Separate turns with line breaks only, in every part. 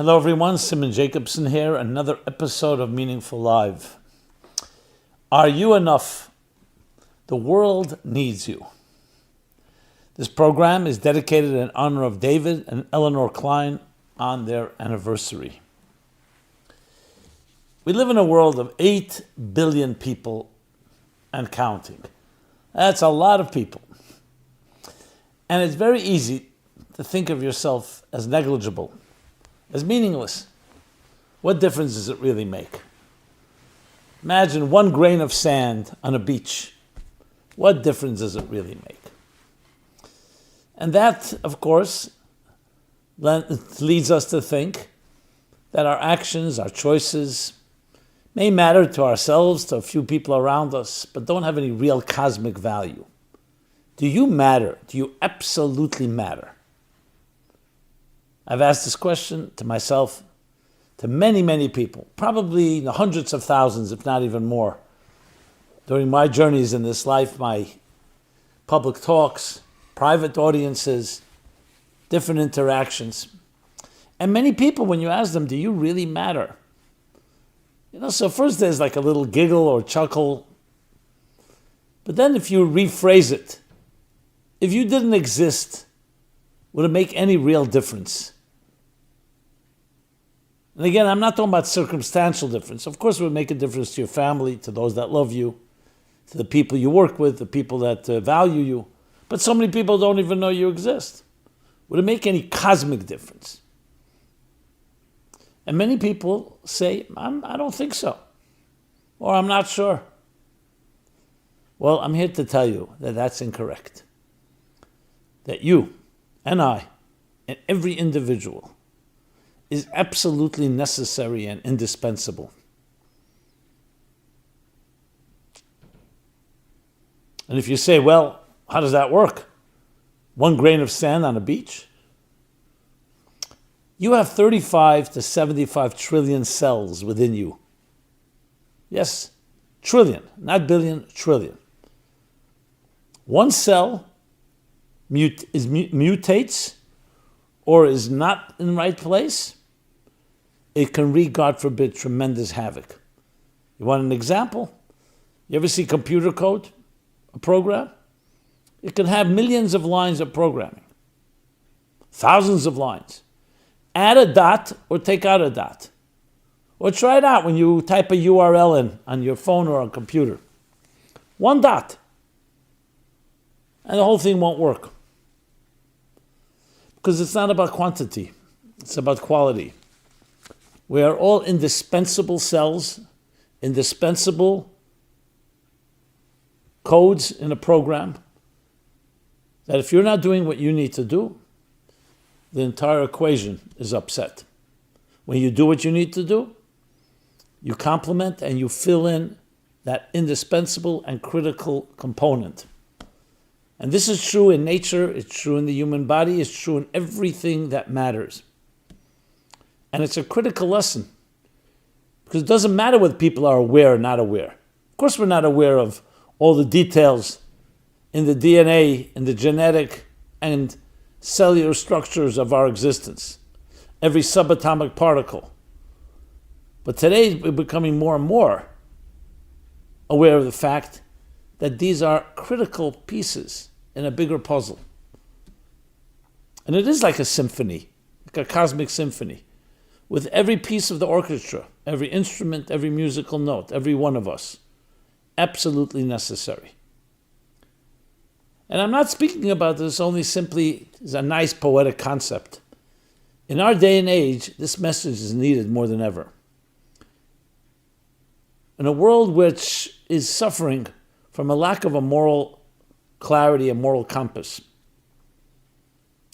Hello everyone, Simon Jacobson here, another episode of Meaningful Live. Are you enough? The world needs you. This program is dedicated in honor of David and Eleanor Klein on their anniversary. We live in a world of 8 billion people and counting. That's a lot of people. And it's very easy to think of yourself as negligible, as meaningless. What difference does it really make? Imagine 1 grain of sand on a beach. What difference does it really make? And that, of course, leads us to think that our actions, our choices, may matter to ourselves, to a few people around us, but don't have any real cosmic value. Do you matter? Do you absolutely matter? I've asked this question to myself, to many, many people, probably in the hundreds of thousands, if not even more, during my journeys in this life, my public talks, private audiences, different interactions. And many people, when you ask them, do you really matter? So first there's like a little giggle or chuckle. But then if you rephrase it, if you didn't exist, would it make any real difference? And again, I'm not talking about circumstantial difference. Of course, it would make a difference to your family, to those that love you, to the people you work with, the people that value you. But so many people don't even know you exist. Would it make any cosmic difference? And many people say, I don't think so. Or I'm not sure. Well, I'm here to tell you that that's incorrect. That you and I and every individual is absolutely necessary and indispensable. And if you say, well, how does that work? 1 grain of sand on a beach? You have 35 to 75 trillion cells within you. Yes, trillion, not billion, trillion. One cell mutates or is not in the right place, it can wreak, God forbid, tremendous havoc. You want an example? You ever see computer code, a program? It can have millions of lines of programming, thousands of lines. Add a dot or take out a dot. Or try it out when you type a URL in on your phone or on computer. 1 dot. And the whole thing won't work. Because it's not about quantity, it's about quality. We are all indispensable cells, indispensable codes in a program, that if you're not doing what you need to do, the entire equation is upset. When you do what you need to do, you complement and you fill in that indispensable and critical component. And this is true in nature, it's true in the human body, it's true in everything that matters. And it's a critical lesson. Because it doesn't matter whether people are aware or not aware. Of course we're not aware of all the details in the DNA, in the genetic and cellular structures of our existence. Every subatomic particle. But today we're becoming more and more aware of the fact that these are critical pieces in a bigger puzzle. And it is like a symphony, like a cosmic symphony, with every piece of the orchestra, every instrument, every musical note, every one of us, absolutely necessary. And I'm not speaking about this only simply as a nice poetic concept. In our day and age, this message is needed more than ever. In a world which is suffering from a lack of a moral clarity, a moral compass,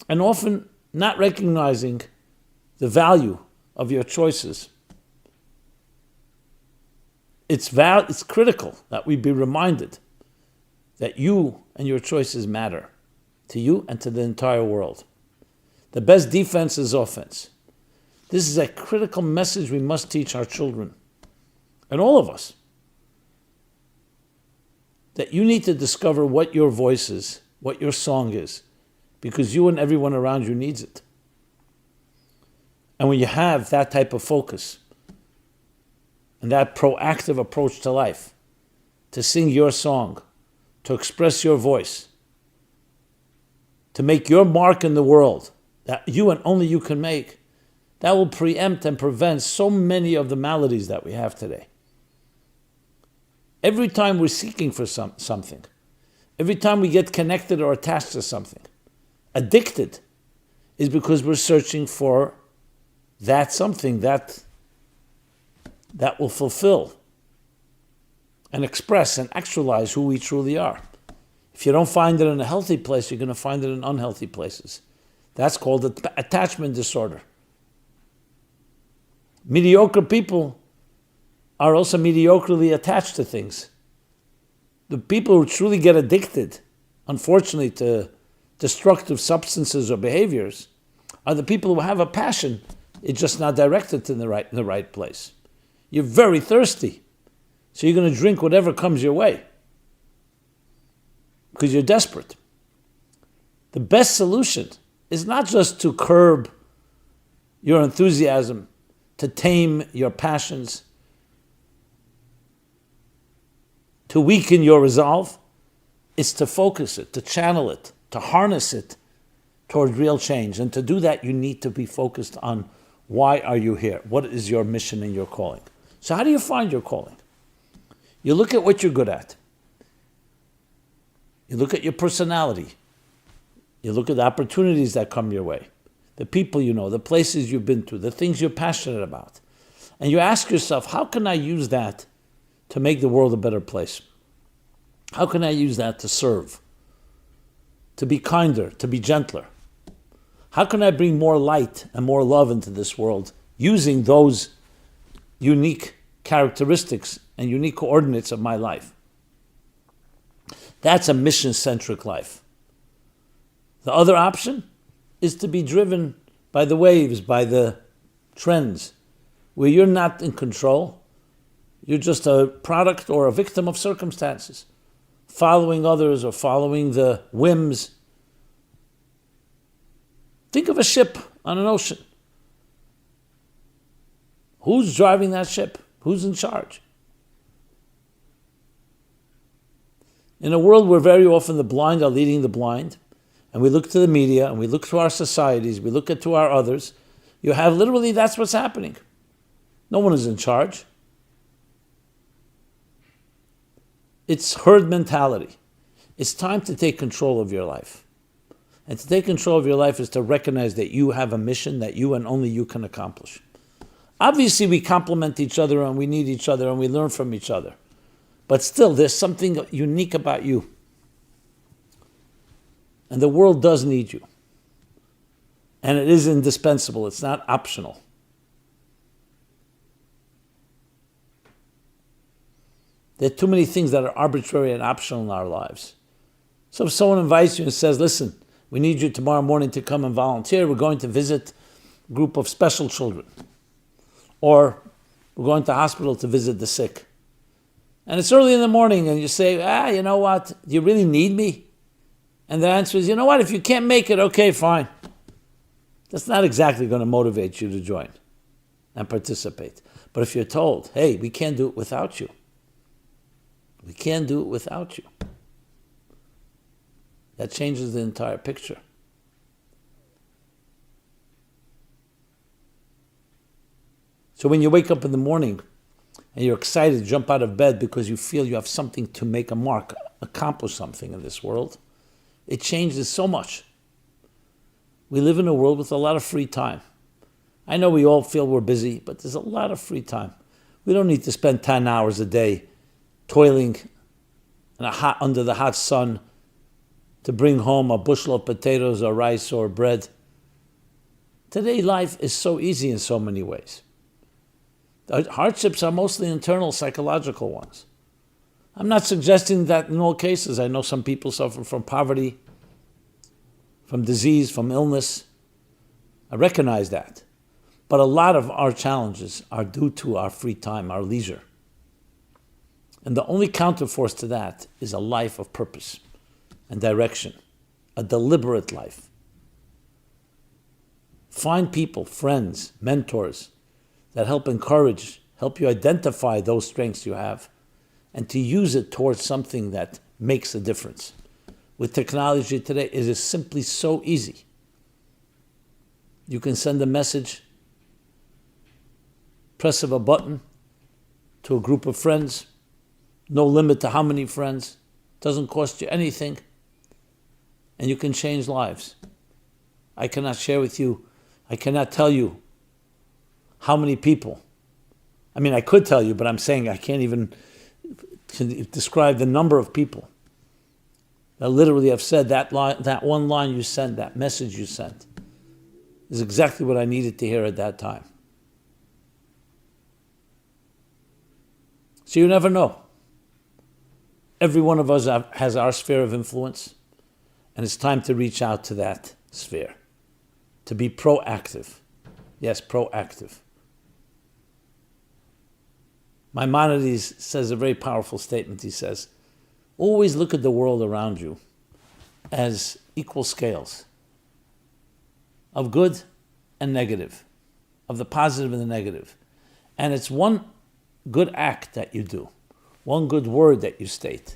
and often not recognizing the value of your choices, it's critical that we be reminded that you and your choices matter to you and to the entire world. The best defense is offense. This is a critical message we must teach our children and all of us. That you need to discover what your voice is, what your song is, because you and everyone around you needs it. And when you have that type of focus and that proactive approach to life, to sing your song, to express your voice, to make your mark in the world that you and only you can make, that will preempt and prevent so many of the maladies that we have today. Every time we're seeking for something, every time we get connected or attached to something, addicted, is because we're searching for that something that will fulfill and express and actualize who we truly are. If you don't find it in a healthy place, you're going to find it in unhealthy places. That's called attachment disorder. Mediocre people are also mediocrely attached to things. The people who truly get addicted, unfortunately, to destructive substances or behaviors are the people who have a passion. It's just not directed in the right place. You're very thirsty, so you're going to drink whatever comes your way because you're desperate. The best solution is not just to curb your enthusiasm, to tame your passions, to weaken your resolve. It's to focus it, to channel it, to harness it toward real change. And to do that, you need to be focused on why are you here? What is your mission and your calling? So how do you find your calling? You look at what you're good at. You look at your personality. You look at the opportunities that come your way, the people you know, the places you've been to, the things you're passionate about. And you ask yourself, how can I use that to make the world a better place? How can I use that to serve, to be kinder, to be gentler? How can I bring more light and more love into this world using those unique characteristics and unique coordinates of my life? That's a mission-centric life. The other option is to be driven by the waves, by the trends, where you're not in control. You're just a product or a victim of circumstances, following others or following the whims. Think of a ship on an ocean. Who's driving that ship? Who's in charge? In a world where very often the blind are leading the blind, and we look to the media, and we look to our societies, we look to our others, you have literally, that's what's happening. No one is in charge. It's herd mentality. It's time to take control of your life. And to take control of your life is to recognize that you have a mission that you and only you can accomplish. Obviously, we complement each other and we need each other and we learn from each other. But still, there's something unique about you. And the world does need you. And it is indispensable. It's not optional. There are too many things that are arbitrary and optional in our lives. So if someone invites you and says, listen, we need you tomorrow morning to come and volunteer. We're going to visit a group of special children. Or we're going to hospital to visit the sick. And it's early in the morning and you say, you know what? Do you really need me? And the answer is, you know what? If you can't make it, okay, fine. That's not exactly going to motivate you to join and participate. But if you're told, hey, we can't do it without you. We can't do it without you. That changes the entire picture. So when you wake up in the morning and you're excited to jump out of bed because you feel you have something to make a mark, accomplish something in this world, it changes so much. We live in a world with a lot of free time. I know we all feel we're busy, but there's a lot of free time. We don't need to spend 10 hours a day toiling under the hot sun to bring home a bushel of potatoes or rice or bread. Today, life is so easy in so many ways. The hardships are mostly internal, psychological ones. I'm not suggesting that in all cases. I know some people suffer from poverty, from disease, from illness. I recognize that. But a lot of our challenges are due to our free time, our leisure. And the only counterforce to that is a life of purpose and direction, a deliberate life. Find people, friends, mentors that help encourage, help you identify those strengths you have, and to use it towards something that makes a difference. With technology today, it is simply so easy. You can send a message, press of a button, to a group of friends, no limit to how many friends, doesn't cost you anything, and you can change lives. I cannot tell you how many people. I mean, I could tell you, but I'm saying I can't even describe the number of people that literally have said that one line you sent, that message you sent, is exactly what I needed to hear at that time. So you never know. Every one of us has our sphere of influence, and it's time to reach out to that sphere, to be proactive. Yes, proactive. Maimonides says a very powerful statement. He says, always look at the world around you as equal scales of good and negative, of the positive and the negative. And it's one good act that you do, one good word that you state,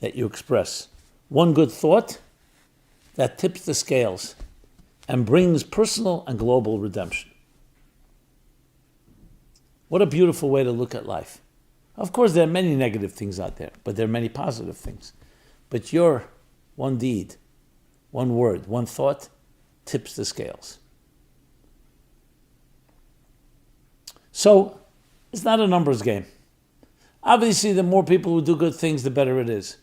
that you express, one good thought that tips the scales and brings personal and global redemption. What a beautiful way to look at life. Of course, there are many negative things out there, but there are many positive things. But your one deed, one word, one thought tips the scales. So, it's not a numbers game. Obviously, the more people who do good things, the better it is.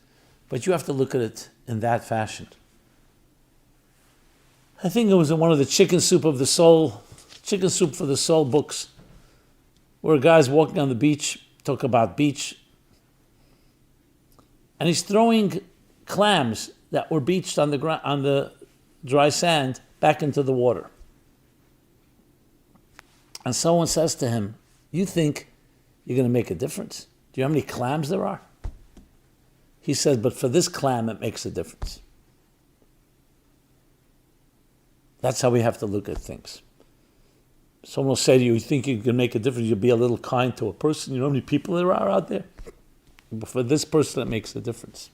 But you have to look at it in that fashion. I think it was in one of the Chicken Soup for the Soul books, where a guy's walking on the beach, talk about beach, and he's throwing clams that were beached on the dry sand back into the water. And someone says to him, you think you're going to make a difference? Do you know how many clams there are? He says, but for this clam, it makes a difference. That's how we have to look at things. Someone will say to you, you think you can make a difference, you'll be a little kind to a person. You know how many people there are out there? But for this person, it makes a difference.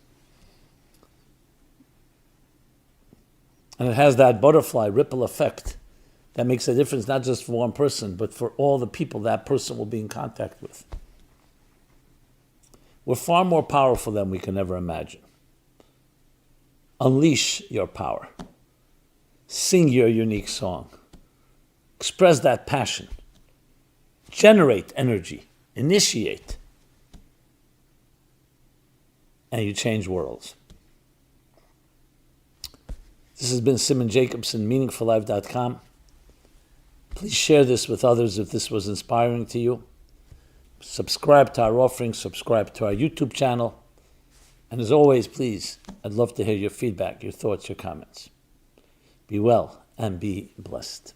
And it has that butterfly ripple effect that makes a difference, not just for one person, but for all the people that person will be in contact with. We're far more powerful than we can ever imagine. Unleash your power. Sing your unique song. Express that passion. Generate energy. Initiate. And you change worlds. This has been Simon Jacobson, meaningfullife.com. Please share this with others if this was inspiring to you. Subscribe to our offerings, subscribe to our YouTube channel. And as always, please, I'd love to hear your feedback, your thoughts, your comments. Be well and be blessed.